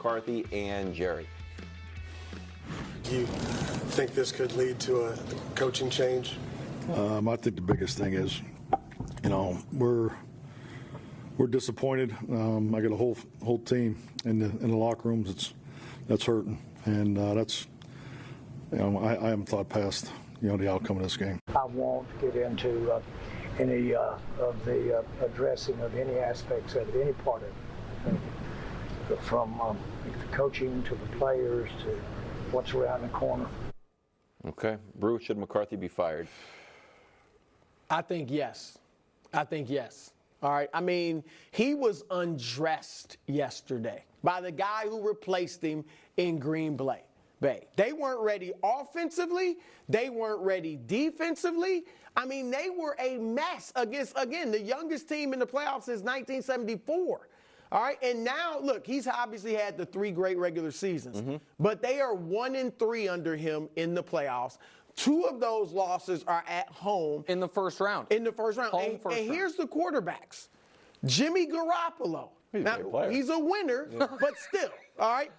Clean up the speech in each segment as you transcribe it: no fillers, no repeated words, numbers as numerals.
McCarthy and Jerry. Do you think this could lead to a coaching change? I think the biggest thing is, we're disappointed. I got a whole team in the locker rooms that's hurting, and that's I haven't thought past the outcome of this game. I won't get into any of the addressing of any aspects of any part of it, from the coaching to the players to what's around the corner. Okay. Brew, should McCarthy be fired? I think yes. All right. I mean, he was undressed yesterday by the guy who replaced him in Green Bay. They weren't ready offensively. They weren't ready defensively. I mean, they were a mess against, again, the youngest team in the playoffs since 1974. All right, and now, look, he's obviously had the 3 great regular seasons, but they are 1-3 under him in the playoffs. 2 of those losses are at home. In the first round. And here's the quarterbacks. Jimmy Garoppolo. He's a winner, but still, all right?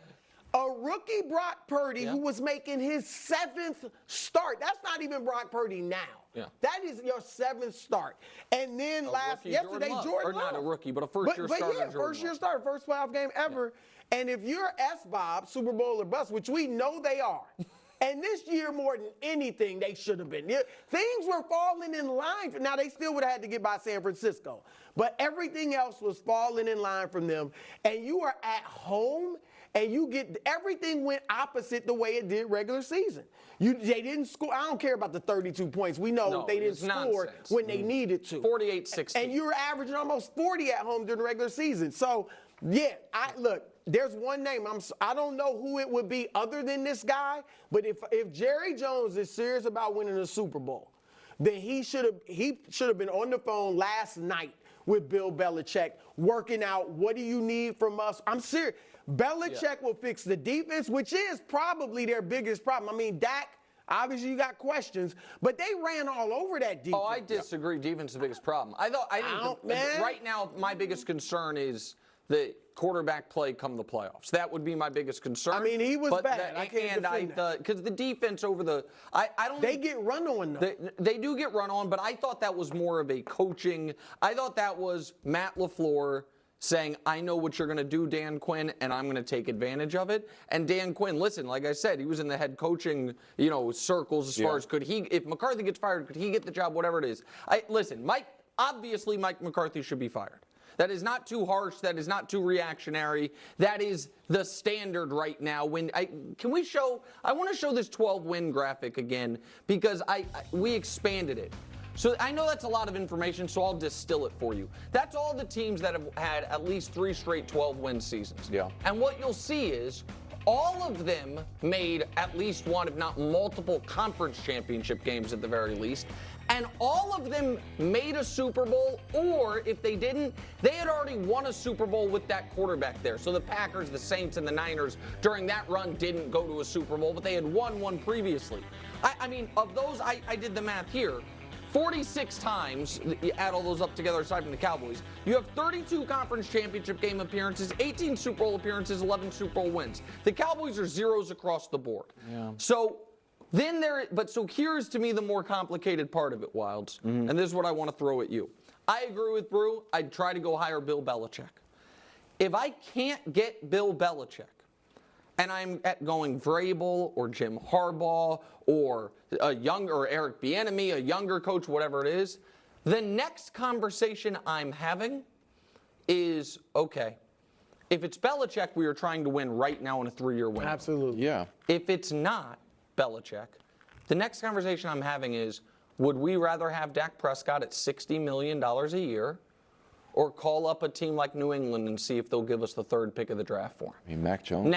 A rookie Brock Purdy who was making his 7th start. That's not even Brock Purdy now. Yeah. That is your 7th start. And then yesterday, Jordan Love. Or not a rookie, but a first-year starter. Yeah, first-year starter, first playoff game ever. Yeah. And if you're S-Bob, Super Bowl or bust, which we know they are, and this year more than anything, they should have been. Things were falling in line. Now, they still would have had to get by San Francisco. But everything else was falling in line from them. And you are at home, and everything went opposite the way it did regular season. They didn't score. I don't care about the 32 points. We know they didn't score when they needed to. 48-16. And you were averaging almost 40 at home during the regular season. So, look, there's one name. I don't know who it would be other than this guy, but if Jerry Jones is serious about winning a Super Bowl, then he should have been on the phone last night with Bill Belichick, working out what do you need from us. I'm serious. Belichick will fix the defense, which is probably their biggest problem. I mean, Dak, obviously you got questions, but they ran all over that defense. Oh, I disagree. Defense is the biggest problem. Right now, my biggest concern is the quarterback play come the playoffs. That would be my biggest concern. I mean, he was bad. I can't defend that. Because the defense over the – I don't – They get run on, though. They do get run on, but I thought that was more of a coaching – I thought that was Matt LaFleur saying, I know what you're going to do, Dan Quinn, and I'm going to take advantage of it. And Dan Quinn, listen, like I said, he was in the head coaching, circles as far as if McCarthy gets fired, could he get the job, whatever it is. Listen, Mike McCarthy should be fired. That is not too harsh. That is not too reactionary. That is the standard right now. I want to show this 12-win graphic again because we expanded it. So I know that's a lot of information, so I'll distill it for you. That's all the teams that have had at least 3 straight 12-win seasons. Yeah. And what you'll see is all of them made at least one, if not multiple, conference championship games at the very least. And all of them made a Super Bowl, or if they didn't, they had already won a Super Bowl with that quarterback there. So the Packers, the Saints, and the Niners during that run didn't go to a Super Bowl, but they had won one previously. I mean, of those, I did the math here. 46 times, you add all those up together aside from the Cowboys, you have 32 conference championship game appearances, 18 Super Bowl appearances, 11 Super Bowl wins. The Cowboys are zeros across the board. Yeah. So here's to me the more complicated part of it, Wilds, and this is what I want to throw at you. I agree with Brew. I'd try to go hire Bill Belichick. If I can't get Bill Belichick, and I'm going Vrabel or Jim Harbaugh or Eric Bieniemy, a younger coach, whatever it is, the next conversation I'm having is, okay, if it's Belichick, we are trying to win right now in a 3-year win. Absolutely. Yeah. If it's not Belichick, the next conversation I'm having is, would we rather have Dak Prescott at $60 million a year or call up a team like New England and see if they'll give us the 3rd pick of the draft for him? I mean, Mac Jones.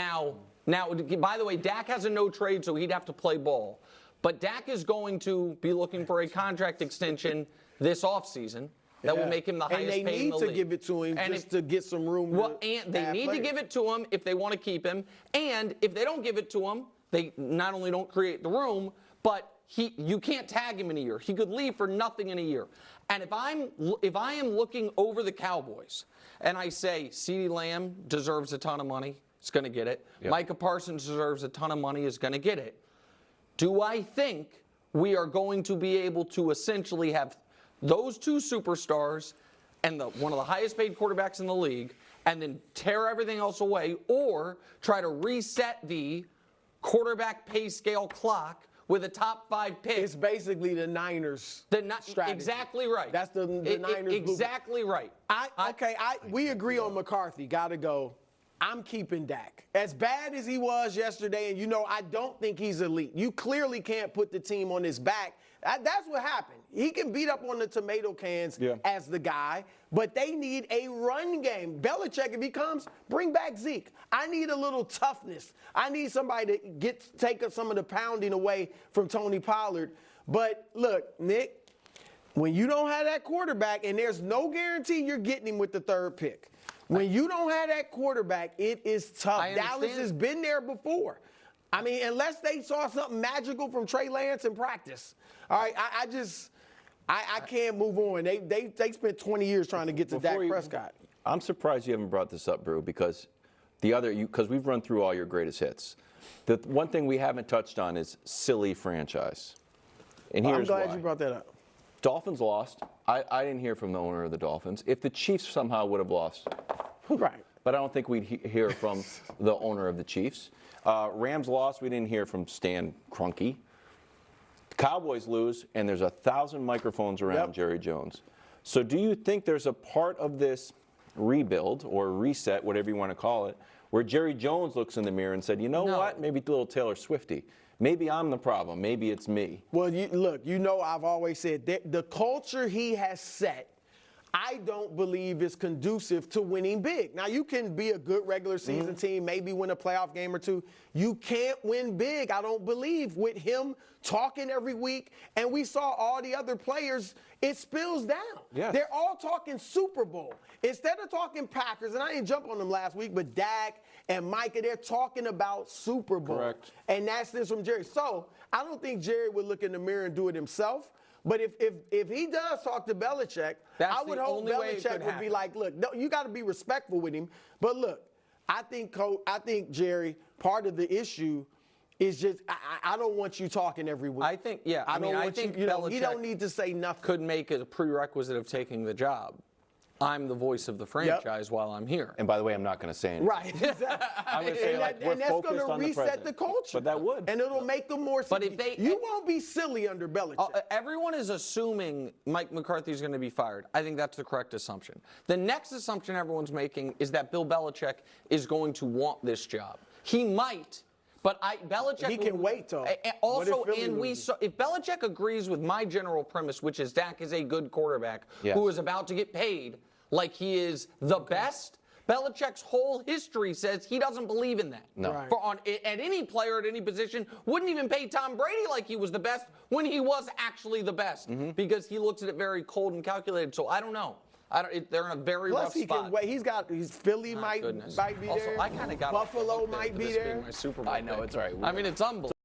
Now, by the way, Dak has a no trade, so he'd have to play ball. But Dak is going to be looking for a contract extension this offseason that will make him the highest paid in the league. And they need to give it to him to get some room. Well, and they need to give it to him if they want to keep him. And if they don't give it to him, they not only don't create the room, but you can't tag him in a year. He could leave for nothing in a year. And if I am looking over the Cowboys and I say CeeDee Lamb deserves a ton of money, is going to get it. Yep. Micah Parsons deserves a ton of money, is going to get it. Do I think we are going to be able to essentially have those two superstars and one of the highest paid quarterbacks in the league and then tear everything else away, or try to reset the quarterback pay scale clock with a top 5 pick? It's basically the Niners strategy. Exactly right. That's the Niners. Exactly right. We agree on McCarthy. Got to go. I'm keeping Dak. As bad as he was yesterday, and I don't think he's elite. You clearly can't put the team on his back. That's what happened. He can beat up on the tomato cans as the guy, but they need a run game. Belichick, if he comes, bring back Zeke. I need a little toughness. I need somebody to take some of the pounding away from Tony Pollard. But look, Nick, when you don't have that quarterback, and there's no guarantee you're getting him with the 3rd pick, when you don't have that quarterback, it is tough. Dallas has been there before. I mean, unless they saw something magical from Trey Lance in practice. All right, I can't move on. They spent 20 years trying to get to Dak Prescott. I'm surprised you haven't brought this up, Brew, because because we've run through all your greatest hits. The one thing we haven't touched on is silly franchise. And here's why. I'm glad you brought that up. Dolphins lost. I didn't hear from the owner of the Dolphins. If the Chiefs somehow would have lost, right. But I don't think we'd hear from the owner of the Chiefs. Rams lost. We didn't hear from Stan Kroenke. Cowboys lose, and there's 1,000 microphones around Jerry Jones. So do you think there's a part of this rebuild or reset, whatever you want to call it, where Jerry Jones looks in the mirror and said, you know what, maybe a little Taylor Swifty. Maybe I'm the problem. Maybe it's me. Well, look, I've always said that the culture he has set, I don't believe is conducive to winning big. Now, you can be a good regular season team, maybe win a playoff game or two. You can't win big, I don't believe, with him talking every week. And we saw all the other players, it spills down. Yes. They're all talking Super Bowl. Instead of talking Packers, and I didn't jump on them last week, but Dak and Micah, they're talking about Super Bowl. Correct. And that's this from Jerry. So I don't think Jerry would look in the mirror and do it himself. But if he does talk to Belichick, I would hope Belichick would be like, look, no, you got to be respectful with him. But look, I think Jerry, part of the issue is just I don't want you talking every week. I think Belichick he don't need to say nothing. Could make it a prerequisite of taking the job. I'm the voice of the franchise while I'm here. And by the way, I'm not going to say anything. Right. Exactly. I'm going to say, we're and that's focused going on to the reset president. the culture. But that would. And it'll make them more silly. But if you won't be silly under Belichick. Everyone is assuming Mike McCarthy is going to be fired. I think that's the correct assumption. The next assumption everyone's making is that Bill Belichick is going to want this job. He might. But Belichick. He can wait till. Also, if Belichick agrees with my general premise, which is Dak is a good quarterback who is about to get paid like he is the best, Belichick's whole history says he doesn't believe in that. No. Right. At any player at any position, wouldn't even pay Tom Brady like he was the best when he was actually the best because he looks at it very cold and calculated. So I don't know. They're in a very rough spot. Plus, he can wait. He's Philly might be Also, there. I kind of got Buffalo might be there. Being my Super Bowl I know, pick. it's all right. I mean, it's unbelievable.